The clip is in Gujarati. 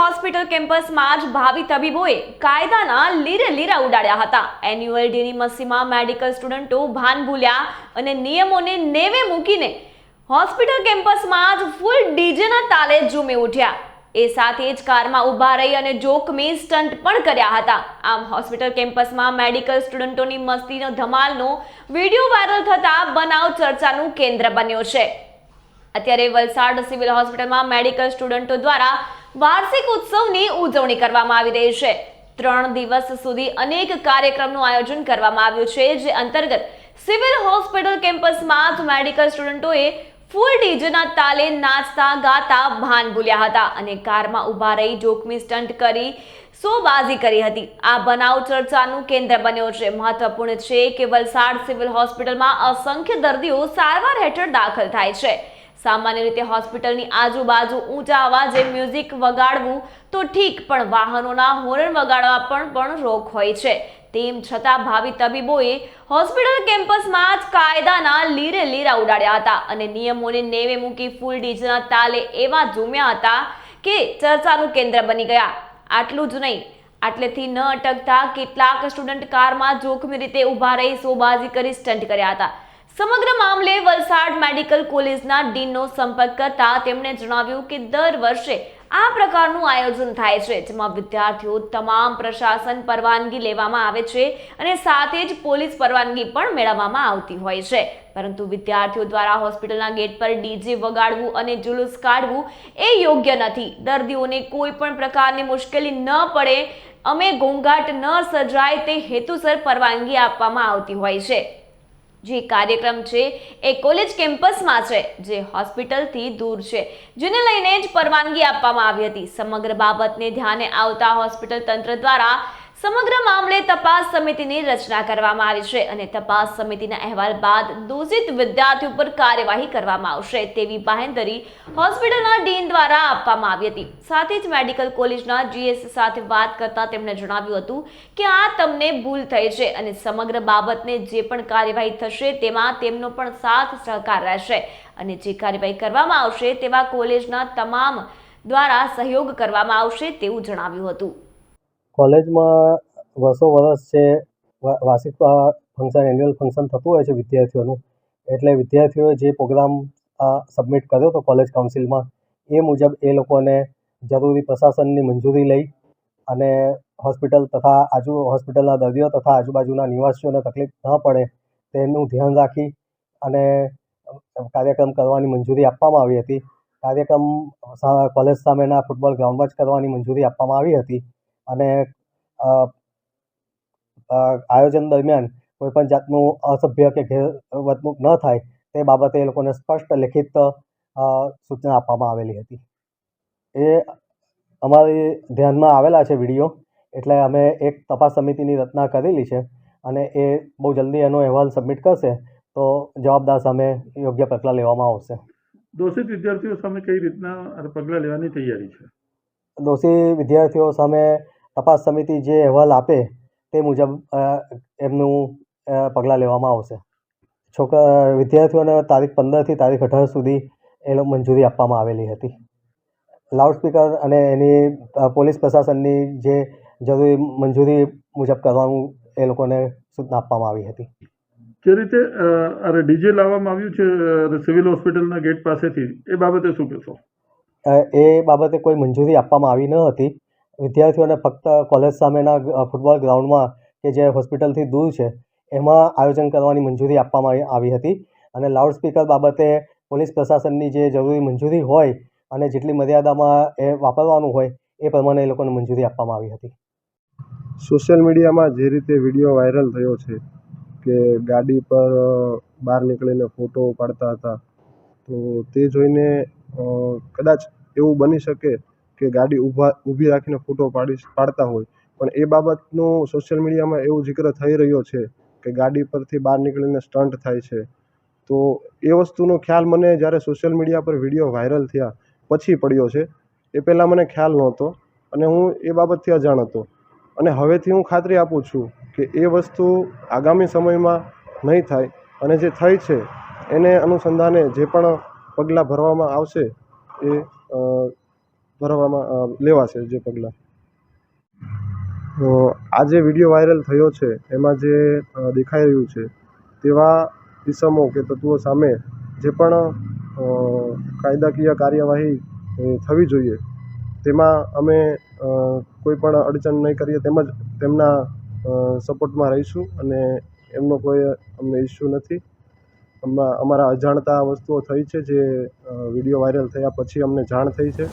હોસ્પિટલ કેમ્પસમાં જ ભાવિ તબીબોએ કાયદાના લીરા ઉડાડ્યા હતા। એન્યુઅલ ડેની મસ્તીમાં મેડિકલ સ્ટુડન્ટો ભાન ભૂલ્યા અને નિયમોને નેવે મૂકીને હોસ્પિટલ કેમ્પસમાં જ ફૂલ ડીજેના તાલે ઝૂમી ઉઠ્યા। એ સાથે જ કારમાં ઊભા રહી અને જોખમી સ્ટન્ટ પણ કર્યા હતા। આમ હોસ્પિટલ કેમ્પસમાં મેડિકલ સ્ટુડન્ટોની મસ્તીનો ધમાલનો વિડીયો વાયરલ થતા બનાવ ચર્ચાનું કેન્દ્ર બન્યો છે। અત્યારે વલસાડ સિવિલ હોસ્પિટલમાં મેડિકલ સ્ટુડન્ટો દ્વારા વાર્ષિક ઉત્સવની ઉજવણી કરવામાં આવી રહી છે। 3 દિવસ સુધી અનેક કાર્યક્રમનું આયોજન કરવામાં આવ્યું છે, જે અંતર્ગત સિવિલ હોસ્પિટલ કેમ્પસમાં જ મેડિકલ સ્ટુડન્ટોએ ફૂલ ડીજેના તાલે નાચતા ગાતા ભાન ભૂલ્યા હતા અને કારમાં ઊભા રહી જોખમી સ્ટન્ટ કરી શોબાજી કરી હતી। આ બનાવ ચર્ચાનું કેન્દ્ર બન્યો છે। મહત્વપૂર્ણ છે કે વલસાડ સિવિલ હોસ્પિટલમાં અસંખ્ય દર્દીઓ સારવાર હેઠળ દાખલ થાય છે। સામાન્ય રીતે હોસ્પિટલની આજુબાજુ ઊંચા અવાજે મ્યુઝિક વગાડવું તો ઠીક, પણ વાહનોના હોર્ન વગાડવા પણ રોક હોય છે। તેમ છતાં ભાવિ તબીબોએ હોસ્પિટલ કેમ્પસમાં જ કાયદાના લીરા ઉડાડ્યા હતા અને નિયમોને નેવે મૂકી ફૂલ ડીજેના તાલે એવા ઝૂમ્યા હતા કે ચર્ચાનું કેન્દ્ર બની ગયા। આટલું જ નહીં, આટલેથી ન અટકતા કેટલાક સ્ટુડન્ટ કારમાં જોખમી રીતે ઊભા રહી શોબાજી કરી સ્ટન્ટ કર્યા હતા। સમગ્ર મામલે વલસાડ મેડિકલ કોલેજના ડીનનો સંપર્ક કરતા તેમણે જણાવ્યું કે દર વર્ષે આ પ્રકારનું આયોજન થાય છે, જેમાં વિદ્યાર્થીઓ તમામ પ્રશાસન પરવાનગી લેવામાં આવે છે અને સાથે જ પોલીસ પરવાનગી પણ મેળવવામાં આવતી હોય છે, પરંતુ વિદ્યાર્થીઓ દ્વારા હોસ્પિટલના ગેટ પર ડીજે વગાડવું અને જુલુસ કાઢવું એ યોગ્ય નથી। દર્દીઓને કોઈ પણ પ્રકારની મુશ્કેલી ન પડે અમે ઘોંઘાટ ન સર્જાય તે હેતુસર પરવાનગી આપવામાં આવતી હોય છે। જે કાર્યક્રમ છે એ કોલેજ કેમ્પસમાં છે, જે હોસ્પિટલથી દૂર છે, જેને લઈને જ પરવાનગી આપવામાં આવી હતી। સમગ્ર બાબતને ધ્યાને આવતા હોસ્પિટલ તંત્ર દ્વારા સમગ્ર મામલે તપાસ સમિતિની રચના કરવામાં આવી છે અને તપાસ સમિતિના અહેવાલ બાદ દોષિત વિદ્યાર્થીઓ પર કાર્યવાહી કરવામાં આવશે તેવી બાહેંધરી હોસ્પિટલના ડીન દ્વારા આપવામાં આવી હતી। સાથે જ મેડિકલ કોલેજના જીએસ સાથે વાત કરતા તેમણે જણાવ્યું હતું કે આ તમને ભૂલ થઈ છે અને સમગ્ર બાબતને જે પણ કાર્યવાહી થશે તેમાં તેમનો પણ સાથ સહકાર રહેશે અને જે કાર્યવાહી કરવામાં આવશે તેવા કોલેજના તમામ દ્વારા સહયોગ કરવામાં આવશે તેવું જણાવ્યું હતું। કોલેજમાં વર્ષ છે વાર્ષિક ફંક્શન, એન્યુઅલ ફંક્શન થતું હોય છે વિદ્યાર્થીઓનું, એટલે વિદ્યાર્થીઓએ જે પ્રોગ્રામ સબમિટ કર્યો હતો કોલેજ કાઉન્સિલમાં, એ મુજબ એ લોકોને જરૂરી પ્રશાસનની મંજૂરી લઈ અને હોસ્પિટલ તથા હોસ્પિટલના દર્દીઓ તથા આજુબાજુના નિવાસીઓને તકલીફ ન પડે તેનું ધ્યાન રાખી અને કાર્યક્રમ કરવાની મંજૂરી આપવામાં આવી હતી। કાર્યક્રમ કોલેજ સામેના ફૂટબોલ ગ્રાઉન્ડમાં જ કરવાની મંજૂરી આપવામાં આવી હતી અને આયોજન દરમિયાન કોઈપણ જાતનું અસભ્ય કે ગેરવર્તણૂક ન થાય તે બાબતે એ લોકોને સ્પષ્ટ લેખિત સૂચના આપવામાં આવેલી હતી। એ અમારી ધ્યાનમાં આવેલા છે વિડીયો, એટલે અમે એક તપાસ સમિતિની રચના કરેલી છે અને એ બહુ જલ્દી એનો અહેવાલ સબમિટ કરશે તો જવાબદાર સામે યોગ્ય પગલાં લેવામાં આવશે। દોષિત વિદ્યાર્થીઓ સામે કઈ રીતના પગલાં લેવાની તૈયારી છે? દોષી વિદ્યાર્થીઓ સામે તપાસ સમિતિ જે અહેવાલ આપે તે મુજબ એમનું પગલાં લેવામાં આવશે। વિદ્યાર્થીઓને તારીખ 15થી તારીખ 18 સુધી એ મંજૂરી આપવામાં આવેલી હતી। લાઉડસ્પીકર અને એની પોલીસ પ્રશાસનની જે જરૂરી મંજૂરી મુજબ કરવાનું એ લોકોને સૂચના આપવામાં આવી હતી। જે રીતે ડીજે લાવવામાં આવ્યું છે સિવિલ હોસ્પિટલના ગેટ પાસેથી, એ બાબતે શું કહેશો? એ બાબતે કોઈ મંજૂરી આપવામાં આવી ન હતી। વિદ્યાર્થીઓને ફક્ત કોલેજ સામેના ફૂટબોલ ગ્રાઉન્ડમાં કે જે હોસ્પિટલથી દૂર છે એમાં આયોજન કરવાની મંજૂરી આપવામાં આવી હતી અને લાઉડસ્પીકર બાબતે પોલીસ પ્રશાસનની જે જરૂરી મંજૂરી હોય અને જેટલી મર્યાદામાં એ વાપરવાનું હોય એ પ્રમાણે એ લોકોને મંજૂરી આપવામાં આવી હતી। સોશિયલ મીડિયામાં જે રીતે વિડીયો વાયરલ થયો છે કે ગાડી પર બહાર નીકળીને ફોટો પાડતા હતા, તો તે જોઈને કદાચ એવું બની શકે કે ગાડી ઊભી રાખીને ફોટો પાડતા હોય, પણ એ બાબતનું સોશિયલ મીડિયામાં એવું જિક્ર થઈ રહ્યો છે કે ગાડી પરથી બહાર નીકળીને સ્ટન્ટ થાય છે। તો એ વસ્તુનો ખ્યાલ મને જ્યારે સોશિયલ મીડિયા પર વિડીયો વાયરલ થયા પછી પડ્યો છે। એ પહેલાં મને ખ્યાલ નહોતો અને હું એ બાબતથી અજાણ હતો અને હવેથી હું ખાતરી આપું છું કે એ વસ્તુ આગામી સમયમાં નહીં થાય અને જે થઈ છે એને અનુસંધાને જે પણ પગલાં ભરવામાં આવશે એ લેવાશે જે પગલાં. આ જે વિડીયો વાયરલ થયો છે એમાં જે દેખાઈ રહ્યું છે તેવા કિસ્સાઓ કે તત્વો સામે જે પણ કાયદાકીય કાર્યવાહી થવી જોઈએ તેમાં અમે કોઈ પણ અડચણ નહીં કરીએ તેમજ તેમના સપોર્ટમાં રહીશું અને એમનો કોઈ અમને ઇસ્યુ નથી. અમારા અજાણતા વસ્તુઓ થઈ છે જે વિડીયો વાયરલ થયા પછી અમને જાણ થઈ છે.